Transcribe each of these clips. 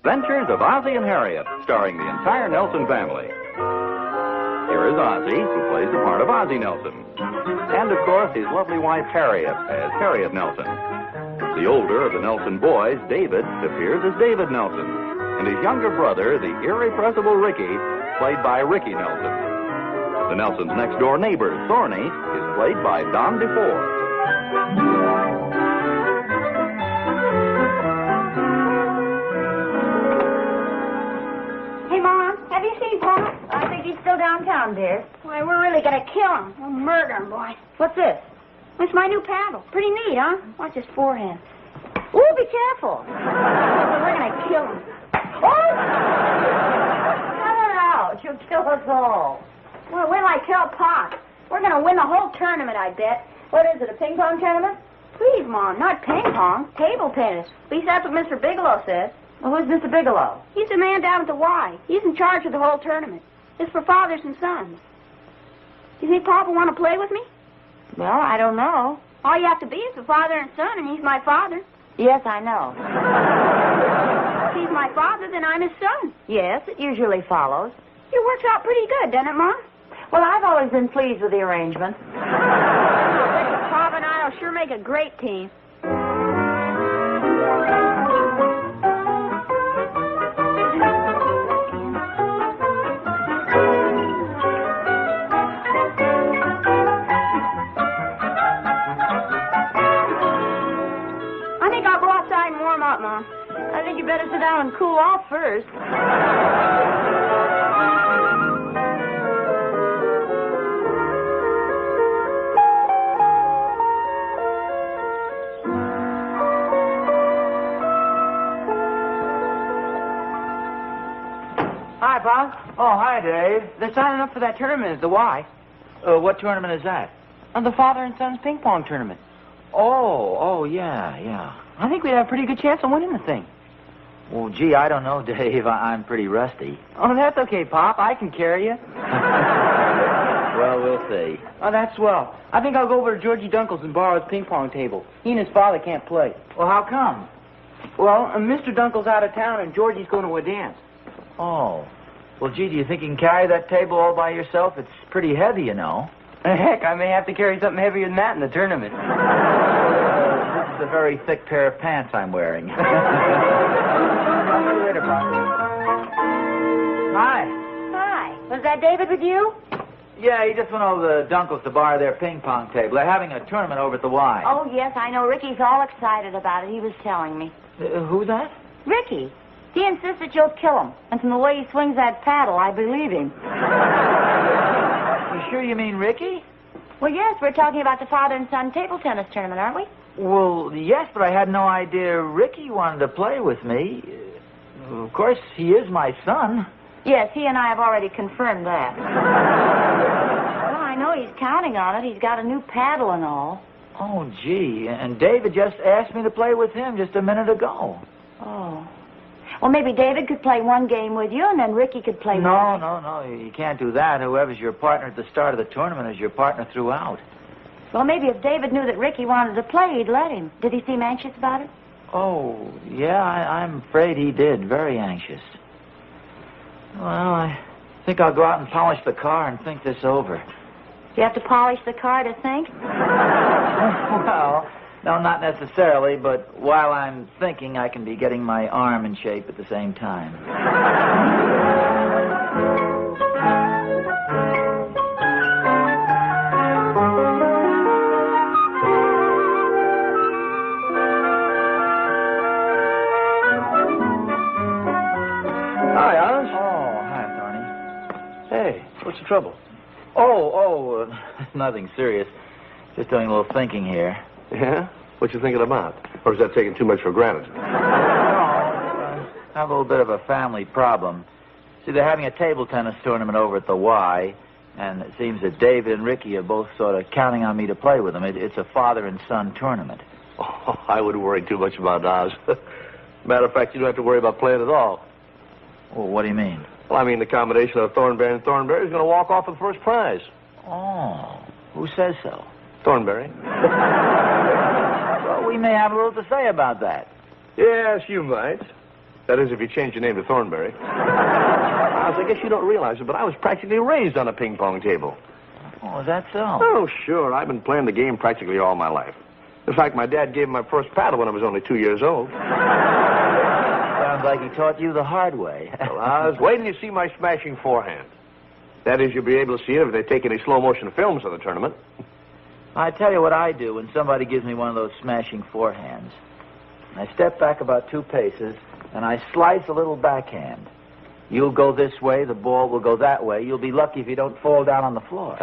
Adventures of Ozzie and Harriet, starring the entire Nelson family. Here is Ozzie, who plays the part of Ozzie Nelson. And, of course, his lovely wife, Harriet, as Harriet Nelson. The older of the Nelson boys, David, appears as David Nelson. And his younger brother, the irrepressible Ricky, played by Ricky Nelson. The Nelsons' next-door neighbor, Thorny, is played by Don DeFore. Have you seen Pop? I think he's still downtown, dear. Why, we're really going to kill him. We'll murder him, boy. What's this? It's my new paddle. Pretty neat, huh? Watch his forehand. Ooh, be careful. We're going to kill him. Oh! Cut it out. You'll kill us all. Well, wait till I kill Pop. We're going to win the whole tournament, I bet. What is it, a ping pong tournament? Please, Mom, not ping pong. Table tennis. At least that's what Mr. Bigelow says. Well, who's Mr. Bigelow? He's the man down at the Y. He's in charge of the whole tournament. It's for fathers and sons. You think Papa want to play with me? Well, I don't know. All you have to be is a father and son, and he's my father. Yes, I know. If he's my father, then I'm his son. Yes, it usually follows. It works out pretty good, doesn't it, Mom? Well, I've always been pleased with the arrangement. Papa and I will sure make a great team. Mom. I think you better sit down and cool off first. Hi, Bob. Oh, hi, Dave. They're signing up for that tournament at the Y. What tournament is that? The Father and Son's ping pong tournament. Oh, yeah. I think we'd have a pretty good chance of winning the thing. Well, gee, I don't know, Dave. I'm pretty rusty. Oh, that's okay, Pop. I can carry you. Well, we'll see. Oh, that's swell. I think I'll go over to Georgie Dunkel's and borrow his ping pong table. He and his father can't play. Well, how come? Well, Mr. Dunkel's out of town and Georgie's going to a dance. Oh. Well, gee, do you think you can carry that table all by yourself? It's pretty heavy, you know. Heck, I may have to carry something heavier than that in the tournament. This is a very thick pair of pants I'm wearing. See you later, Pop. Hi. Hi. Was that David with you? Yeah, he just went over to Dunkel's to borrow their ping pong table. They're having a tournament over at the Y. Oh, yes, I know. Ricky's all excited about it. He was telling me. Who's that? Ricky. He insists that you'll kill him. And from the way he swings that paddle, I believe him. You sure you mean Ricky? Well, yes, we're talking about the father and son table tennis tournament, aren't we? Well, yes, but I had no idea Ricky wanted to play with me. Of course, he is my son. Yes, he and I have already confirmed that. Well, I know he's counting on it. He's got a new paddle and all. Oh, gee, and David just asked me to play with him just a minute ago. Oh. Well, maybe David could play one game with you, and then Ricky could play No, you can't do that. Whoever's your partner at the start of the tournament is your partner throughout. Well, maybe if David knew that Ricky wanted to play, he'd let him. Did he seem anxious about it? Oh, yeah, I'm afraid he did. Very anxious. Well, I think I'll go out and polish the car and think this over. Do you have to polish the car to think? Well, no, not necessarily, but while I'm thinking, I can be getting my arm in shape at the same time. Hi, Oz. Oh, hi, Thorny. Hey, what's the trouble? Nothing serious. Just doing a little thinking here. Yeah? What you thinking about? Or is that taking too much for granted? No, I have a little bit of a family problem. See, they're having a table tennis tournament over at the Y, and it seems that David and Ricky are both sort of counting on me to play with them. It's a father and son tournament. Oh, I wouldn't worry too much about Oz. Matter of fact, you don't have to worry about playing at all. Well, what do you mean? Well, I mean the combination of Thornberry and Thornberry is going to walk off with the first prize. Oh, who says so? Thornberry. Well, we may have a little to say about that. Yes, you might. That is, if you change your name to Thornberry. I guess you don't realize it, but I was practically raised on a ping pong table. Oh, is that so? Oh, sure. I've been playing the game practically all my life. In fact, my dad gave me my first paddle when I was only 2 years old. Sounds like he taught you the hard way. Well, Oz, wait till you see my smashing forehand. That is, you'll be able to see it if they take any slow-motion films of the tournament. I tell you what I do when somebody gives me one of those smashing forehands. I step back about 2 paces, and I slice a little backhand. You'll go this way, the ball will go that way. You'll be lucky if you don't fall down on the floor.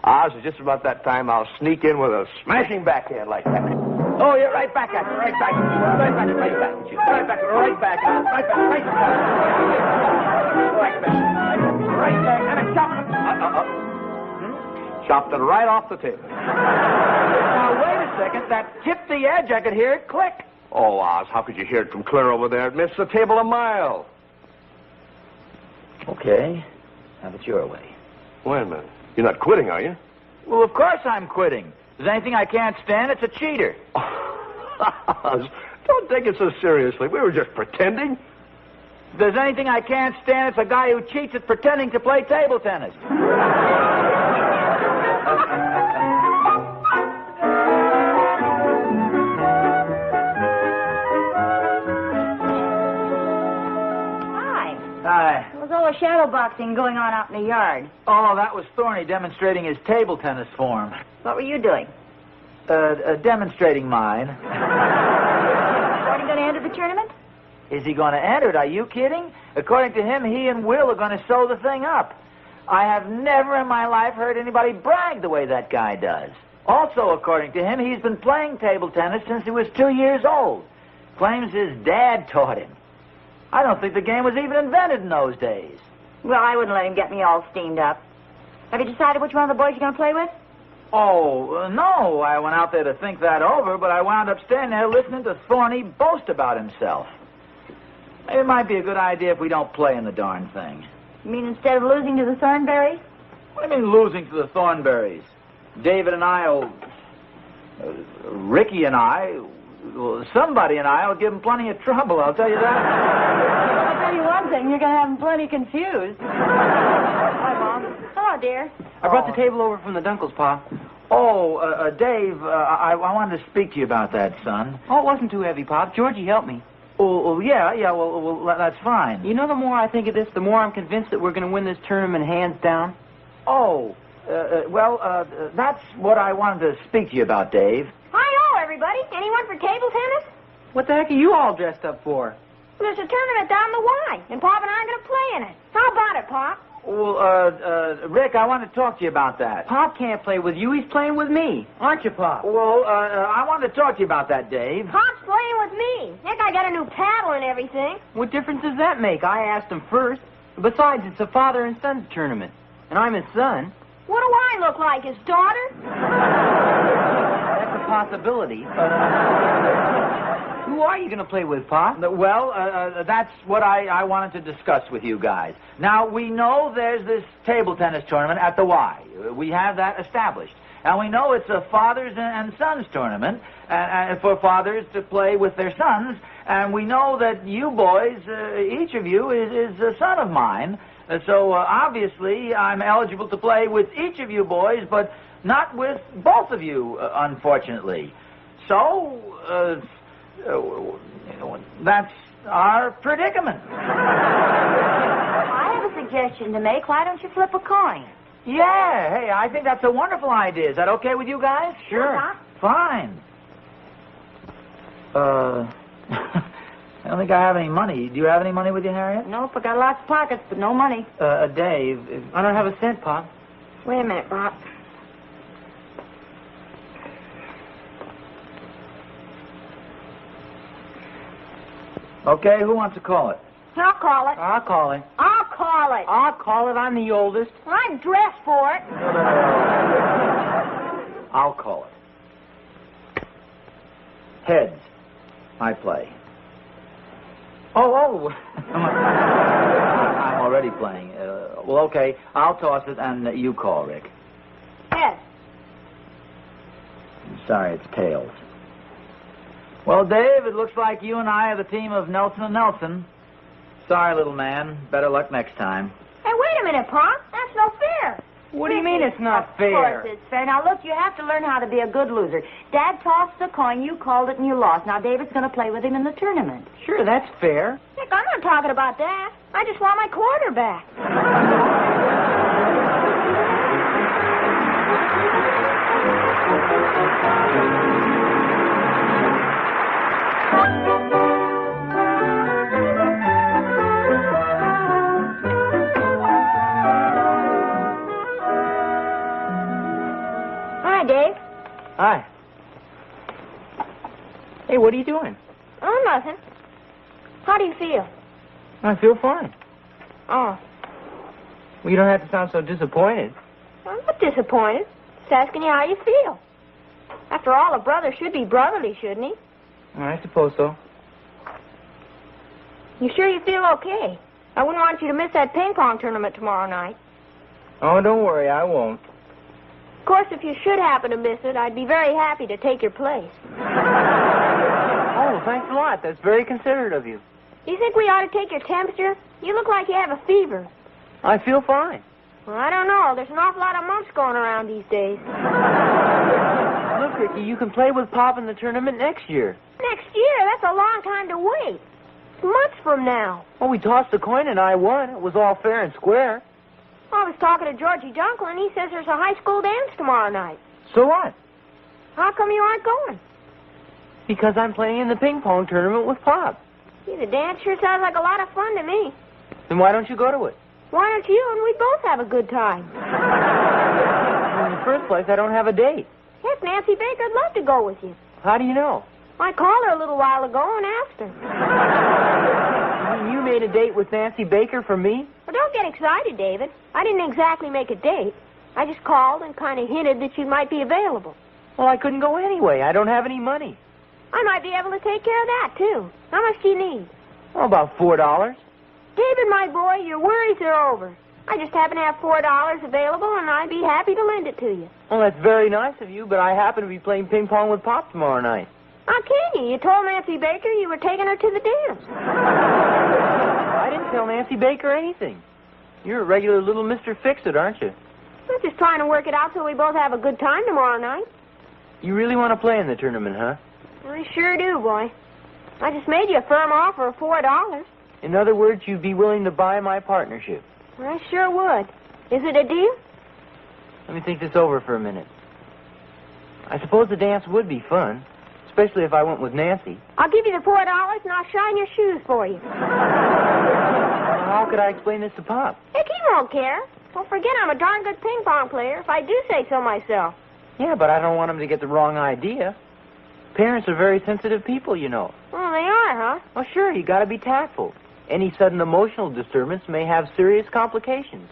Oz, it's just about that time I'll sneak in with a smashing backhand like that. Oh, you're right back at it, right back at you, right back at you, right back, right back, right back, right back, and I chopped it. Chopped it right off the table. Now, wait a second. That tipped the edge. I could hear it click. Oh, Oz, how could you hear it from clear over there? It missed the table a mile. Okay. Have it your way. Wait a minute. You're not quitting, are you? Well, of course I'm quitting. If there's anything I can't stand, it's a cheater. Oz, don't take it so seriously. We were just pretending. If there's anything I can't stand, it's a guy who cheats at pretending to play table tennis. Hi. There was all the shadow boxing going on out in the yard. Oh, that was Thorny demonstrating his table tennis form. What were you doing? Demonstrating mine. Are you going to enter the tournament? Is he going to enter it? Are you kidding? According to him, he and Will are going to sew the thing up. I have never in my life heard anybody brag the way that guy does. Also, according to him, he's been playing table tennis since he was 2 years old. Claims his dad taught him. I don't think the game was even invented in those days. Well, I wouldn't let him get me all steamed up. Have you decided which one of the boys you're going to play with? Oh, no. I went out there to think that over, but I wound up standing there listening to Thorny boast about himself. Maybe it might be a good idea if we don't play in the darn thing. You mean instead of losing to the Thornberries? What do you mean losing to the Thornberries? David and I'll... Ricky and I... Well, somebody and I will give him plenty of trouble, I'll tell you that. I'll tell you one thing, you're going to have them plenty confused. Hi, Mom. Hello, dear. I brought the table over from the Dunkles, Pa. Oh, Dave, I wanted to speak to you about that, son. Oh, it wasn't too heavy, Pop. Georgie helped me. Oh, yeah, well, that's fine. You know, the more I think of this, the more I'm convinced that we're going to win this tournament hands down. Oh, that's what I wanted to speak to you about, Dave. Hi-ho, everybody. Anyone for table tennis? What the heck are you all dressed up for? There's a tournament down the Y, and Pop and I are going to play in it. How about it, Pop? Well, Rick, I want to talk to you about that. Pop can't play with you. He's playing with me. Aren't you, Pop? Well, I wanted to talk to you about that, Dave. Pop's playing with me. Heck, I got a new paddle and everything. What difference does that make? I asked him first. Besides, it's a father and son tournament, and I'm his son. What do I look like, his daughter? That's a possibility. Who are you going to play with, Pop? Well, that's what I wanted to discuss with you guys. Now, we know there's this table tennis tournament at the Y. We have that established. And we know it's a fathers and sons tournament, and for fathers to play with their sons. And we know that you boys, each of you, is a son of mine. So, obviously, I'm eligible to play with each of you boys, but not with both of you, unfortunately. So, that's our predicament. I have a suggestion to make. Why don't you flip a coin? Yeah, hey, I think that's a wonderful idea. Is that okay with you guys? Sure. Fine. I don't think I have any money. Do you have any money with you, Harriet? Nope, I got lots of pockets, but no money. Dave, I don't have a cent, Pop. Wait a minute, Pop. Okay, who wants to call it? I'll call it. I'll call it. I'll call it. I'll call it. I'm the oldest. I'm dressed for it. I'll call it. Heads. I play. Oh. I'm already playing. Well, okay. I'll toss it, and you call, Rick. Heads. I'm sorry, it's tails. Well, Dave, it looks like you and I are the team of Nelson and Nelson. Sorry, little man. Better luck next time. Hey, wait a minute, Pop. That's no fair. What do you mean it's not Of fair? course it's fair. Now, look, you have to learn how to be a good loser. Dad tossed the coin, you called it, and you lost. Now, David's going to play with him in the tournament. Sure, that's fair. Nick, I'm not talking about that. I just want my quarter back. Hi, Dave. Hi. Hey, what are you doing? Oh, nothing. How do you feel? I feel fine. Oh, Well, you don't have to sound so disappointed. I'm not disappointed. Just asking you how you feel. After all, a brother should be brotherly, shouldn't he? I suppose so. You sure you feel okay? I wouldn't want you to miss that ping pong tournament tomorrow night. Oh, don't worry, I won't. Of course, if you should happen to miss it, I'd be very happy to take your place. Oh, thanks a lot. That's very considerate of you. Do you think we ought to take your temperature? You look like you have a fever. I feel fine. Well, I don't know. There's an awful lot of mumps going around these days. Look, Ricky, you can play with Pop in the tournament next year. Next year? That's a long time to wait. Months from now. Well, we tossed the coin and I won. It was all fair and square. I was talking to Georgie Dunkel, and he says there's a high school dance tomorrow night. So what? How come you aren't going? Because I'm playing in the ping pong tournament with Pop. Gee, the dance sure sounds like a lot of fun to me. Then why don't you go to it? Why don't you and we both have a good time? Well, in the first place, I don't have a date. Heck, Nancy Baker'd love to go with you. How do you know? I called her a little while ago and asked her. You mean you made a date with Nancy Baker for me? Well, don't get excited, David. I didn't exactly make a date. I just called and kind of hinted that you might be available. Well, I couldn't go anyway. I don't have any money. I might be able to take care of that, too. How much do you need? Oh, about $4. David, my boy, your worries are over. I just happen to have $4 available, and I'd be happy to lend it to you. Well, that's very nice of you, but I happen to be playing ping pong with Pop tomorrow night. How can you? You told Nancy Baker you were taking her to the dance. I didn't tell Nancy Baker anything. You're a regular little Mr. Fix-It, aren't you? I'm just trying to work it out so we both have a good time tomorrow night. You really want to play in the tournament, huh? I sure do, boy. I just made you a firm offer of $4. In other words, you'd be willing to buy my partnership. I sure would. Is it a deal? Let me think this over for a minute. I suppose the dance would be fun, especially if I went with Nancy. I'll give you the $4 and I'll shine your shoes for you. How could I explain this to Pop? Heck, he won't care. Don't forget I'm a darn good ping pong player, if I do say so myself. Yeah, but I don't want him to get the wrong idea. Parents are very sensitive people, you know. Oh, they are, huh? Well, sure, you got to be tactful. Any sudden emotional disturbance may have serious complications.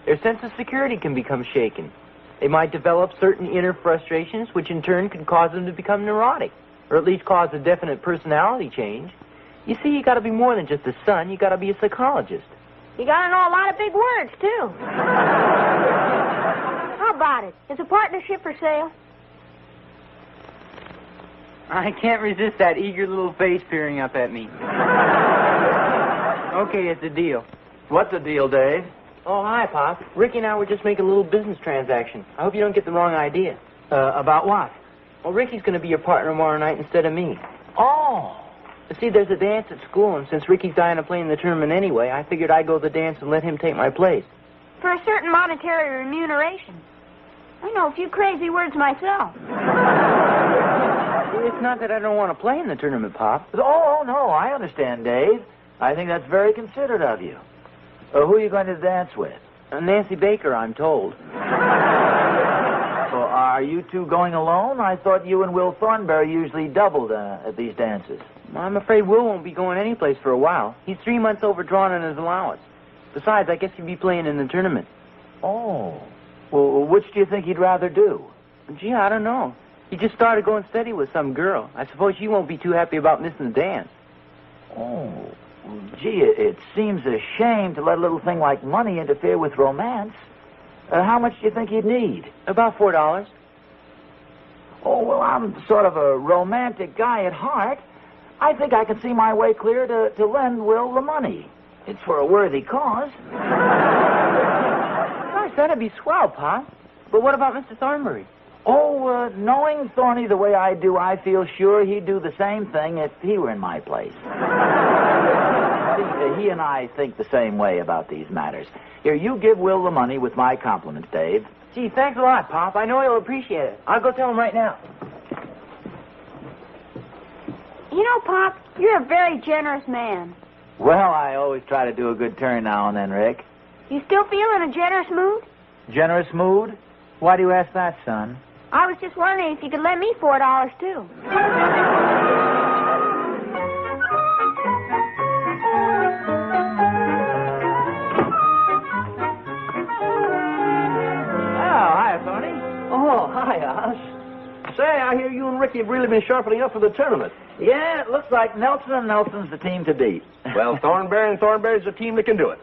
Their sense of security can become shaken. They might develop certain inner frustrations, which in turn can cause them to become neurotic, or at least cause a definite personality change. You see, you got to be more than just a son. You got to be a psychologist. You gotta know a lot of big words, too. How about it? Is a partnership for sale? I can't resist that eager little face peering up at me. Okay, it's a deal. What's the deal, Dave? Oh, hi, Pop. Ricky and I were just making a little business transaction. I hope you don't get the wrong idea. About what? Well, Ricky's going to be your partner tomorrow night instead of me. Oh. See, there's a dance at school, and since Ricky's dying to play in the tournament anyway, I figured I'd go to the dance and let him take my place. For a certain monetary remuneration. I know a few crazy words myself. It's not that I don't want to play in the tournament, Pop. Oh, no, I understand, Dave. I think that's very considerate of you. Who are you going to dance with? Nancy Baker, I'm told. Well, are you two going alone? I thought you and Will Thornberry usually doubled at these dances. I'm afraid Will won't be going anyplace for a while. He's 3 months overdrawn on his allowance. Besides, I guess he'd be playing in the tournament. Oh. Well, which do you think he'd rather do? Gee, I don't know. He just started going steady with some girl. I suppose she won't be too happy about missing the dance. Oh. Gee, it seems a shame to let a little thing like money interfere with romance. How much do you think he'd need? About $4. Oh, well, I'm sort of a romantic guy at heart. I think I can see my way clear to lend Will the money. It's for a worthy cause. Gosh, that'd be swell, Pop. But what about Mr. Thornbury? Oh, knowing Thorny the way I do, I feel sure he'd do the same thing if he were in my place. See, he and I think the same way about these matters. Here, you give Will the money with my compliments, Dave. Gee, thanks a lot, Pop. I know he'll appreciate it. I'll go tell him right now. You know, Pop, you're a very generous man. Well, I always try to do a good turn now and then, Rick. You still feel in a generous mood? Generous mood? Why do you ask that, son? I was just wondering if you could lend me $4, too. Hi, Oz. Say, I hear you and Ricky have really been sharpening up for the tournament. Yeah, it looks like Nelson and Nelson's the team to beat. Well, Thornberry and Thornberry's the team that can do it.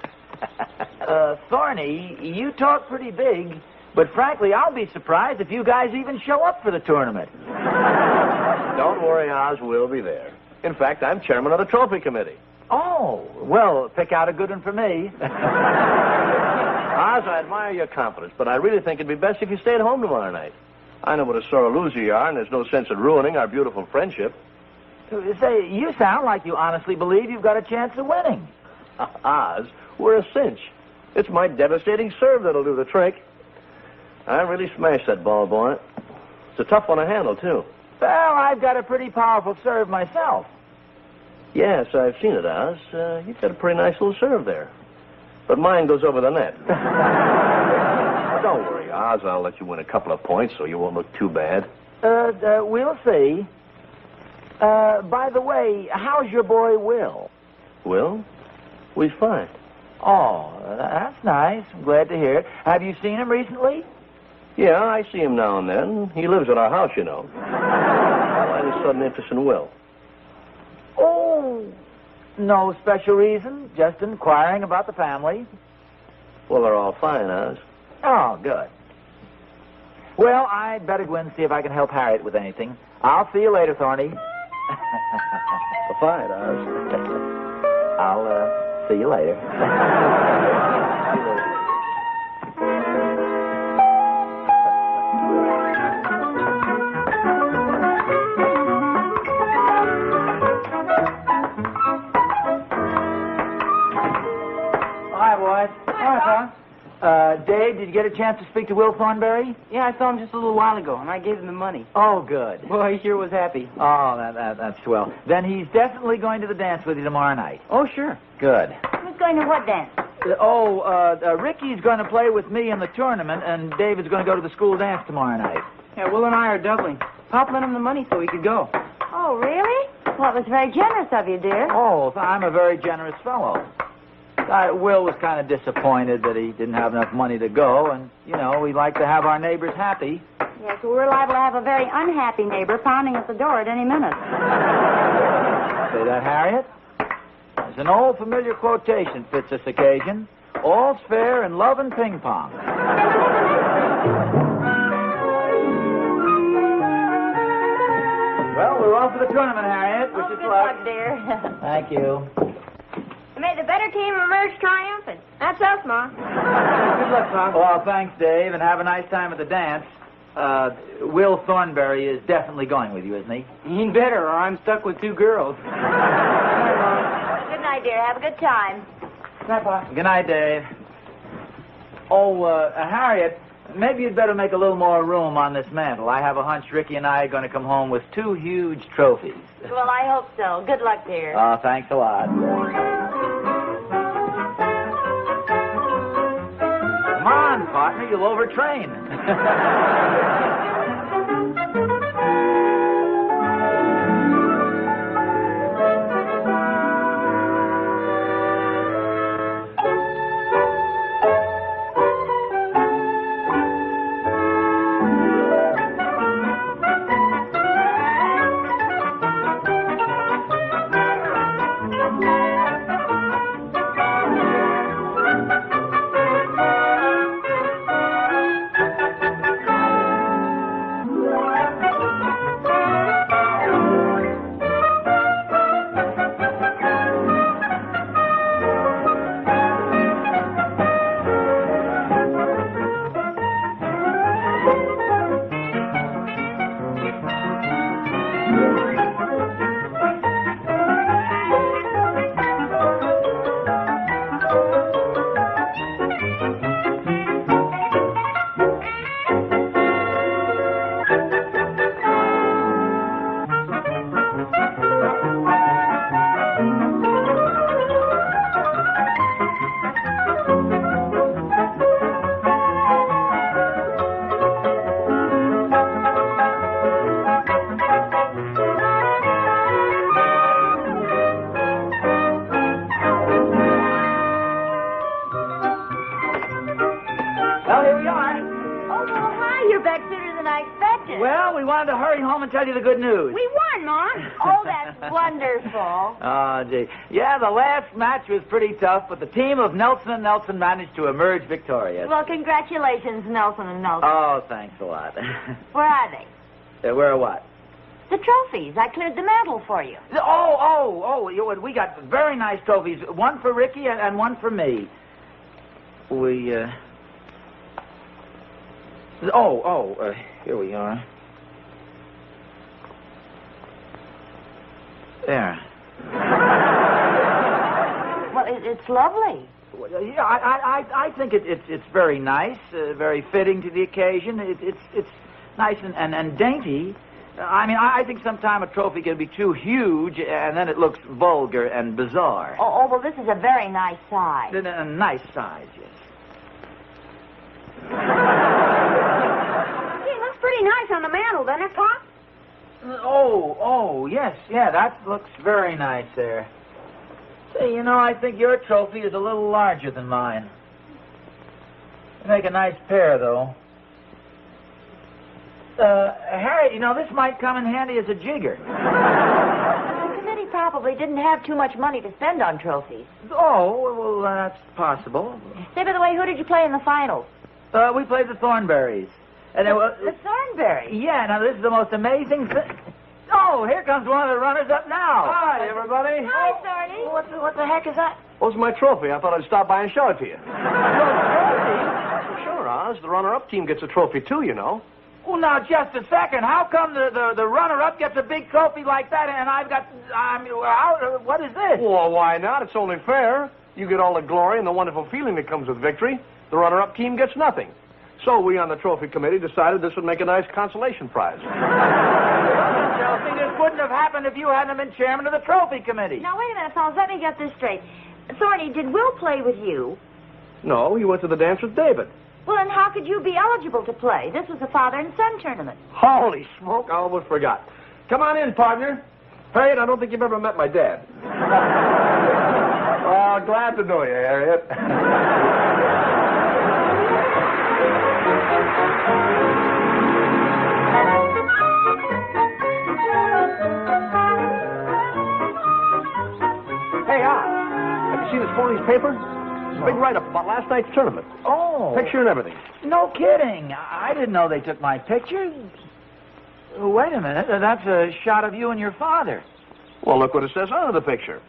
Thorny, you talk pretty big, but frankly, I'll be surprised if you guys even show up for the tournament. Don't worry, Oz, we'll be there. In fact, I'm chairman of the trophy committee. Oh, well, pick out a good one for me. Oz, I admire your confidence, but I really think it'd be best if you stayed home tomorrow night. I know what a sore loser you are, and there's no sense in ruining our beautiful friendship. Say, you sound like you honestly believe you've got a chance of winning. Oz, we're a cinch. It's my devastating serve that'll do the trick. I really smashed that ball, boy. It's a tough one to handle, too. Well, I've got a pretty powerful serve myself. Yes, I've seen it, Oz. You've got a pretty nice little serve there. But mine goes over the net. Don't worry, Oz. I'll let you win a couple of points so you won't look too bad. We'll see. By the way, how's your boy Will? Will? We're fine. Oh, that's nice. I'm glad to hear it. Have you seen him recently? Yeah, I see him now and then. He lives at our house, you know. Why this sudden interest in Will? Oh, no special reason. Just inquiring about the family. Well, they're all fine, Oz. Oh, good. Well, I'd better go in and see if I can help Harriet with anything. I'll see you later, Thorny. Fine, Oz. I'll see you later. Dave, did you get a chance to speak to Will Thornberry? Yeah, I saw him just a little while ago, and I gave him the money. Oh, good. Boy, he sure was happy. Oh, that's swell. Then he's definitely going to the dance with you tomorrow night. Oh, sure. Good. Who's going to what dance? Ricky's going to play with me in the tournament, and David's going to go to the school dance tomorrow night. Yeah, Will and I are doubling. Pop lent him the money so he could go. Oh, really? Well, it was very generous of you, dear. Oh, I'm a very generous fellow. Will was kind of disappointed that he didn't have enough money to go, and, you know, we like to have our neighbors happy. Yes, well, we're liable to have a very unhappy neighbor pounding at the door at any minute. Say that, Harriet? There's an old familiar quotation fits this occasion. All's fair in love and ping pong. Well, we're off to the tournament, Harriet. Wish us Good luck. luck, dear. Thank you. May the better team emerge triumphant. That's us, Ma. Good luck, Pop. Well, thanks, Dave, and have a nice time at the dance. Will Thornberry is definitely going with you, isn't he? He'd better, or I'm stuck with two girls. Good night, dear. Have a good time. Good night, Pop. Good night, Dave. Oh, Harriet, maybe you'd better make a little more room on this mantel. I have a hunch Ricky and I are going to come home with two huge trophies. Well, I hope so. Good luck, dear. Oh, thanks a lot. Come on, partner, you'll overtrain. it? Well, we wanted to hurry home and tell you the good news. We won, Mom. Oh, that's wonderful. Oh, gee. Yeah, the last match was pretty tough, but the team of Nelson and Nelson managed to emerge victorious. Well, congratulations, Nelson and Nelson. Oh, thanks a lot. Where are they? Where what? The trophies. I cleared the mantle for you. We got very nice trophies. One for Ricky and one for me. Here we are. There. Well, it's lovely. Yeah, I think it's very nice, very fitting to the occasion. It's nice and dainty. I mean, I think sometimes a trophy can be too huge, and then it looks vulgar and bizarre. Oh, well, this is a very nice size. A nice size, yes. Gee, it looks pretty nice on the mantle, doesn't it, Pop? Yes, yeah, that looks very nice there. Say, you know, I think your trophy is a little larger than mine. You make a nice pair, though. Harriet, you know, this might come in handy as a jigger. The committee probably didn't have too much money to spend on trophies. Oh, well, that's possible. Say, by the way, who did you play in the finals? We played the Thornberries. And The Thornberries? Yeah, now, this is the most amazing thing. Oh, here comes one of the runners-up now. Hi, everybody. Hi, Thorny. What the heck is that? What's my trophy? I thought I'd stop by and show it to you. Trophy? Sure, Oz. The runner-up team gets a trophy, too, you know. Well, now, just a second. How come the runner-up gets a big trophy like that, and I've got... what is this? Well, why not? It's only fair. You get all the glory and the wonderful feeling that comes with victory. The runner-up team gets nothing. So we on the trophy committee decided this would make a nice consolation prize. Chelsea, this wouldn't have happened if you hadn't been chairman of the trophy committee. Now, wait a minute, fellas. Let me get this straight. Thorny, did Will play with you? No, he went to the dance with David. Well, then how could you be eligible to play? This was a father and son tournament. Holy smoke, I almost forgot. Come on in, partner. Harriet, I don't think you've ever met my dad. Well, glad to know you, Harriet. Hey, have you seen this morning's paper? It's a big write-up about last night's tournament. Oh. Picture and everything. No kidding. I didn't know they took my picture. Wait a minute. That's a shot of you and your father. Well, look what it says under the picture.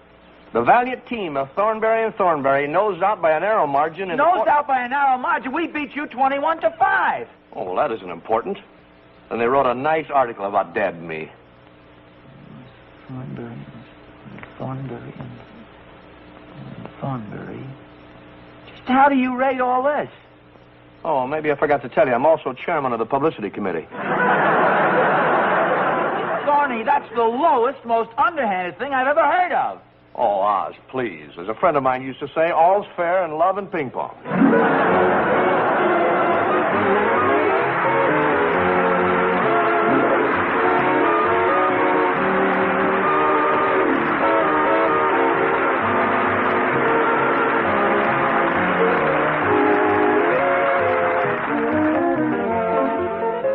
The valiant team of Thornberry and Thornberry nosed out by a narrow margin. Nosed out by a narrow margin? We beat you 21-5. Oh, well, that isn't important. And they wrote a nice article about Dad and me. Thornberry. Just how do you rate all this? Oh, maybe I forgot to tell you, I'm also chairman of the publicity committee. Thorny, that's the lowest, most underhanded thing I've ever heard of. Oh, Oz, please. As a friend of mine used to say, all's fair in love and ping pong.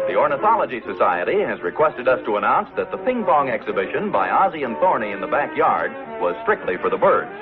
The Ornithology Society has requested us to announce that the ping pong exhibition by Ozzie and Thorny in the backyard was strictly for the birds.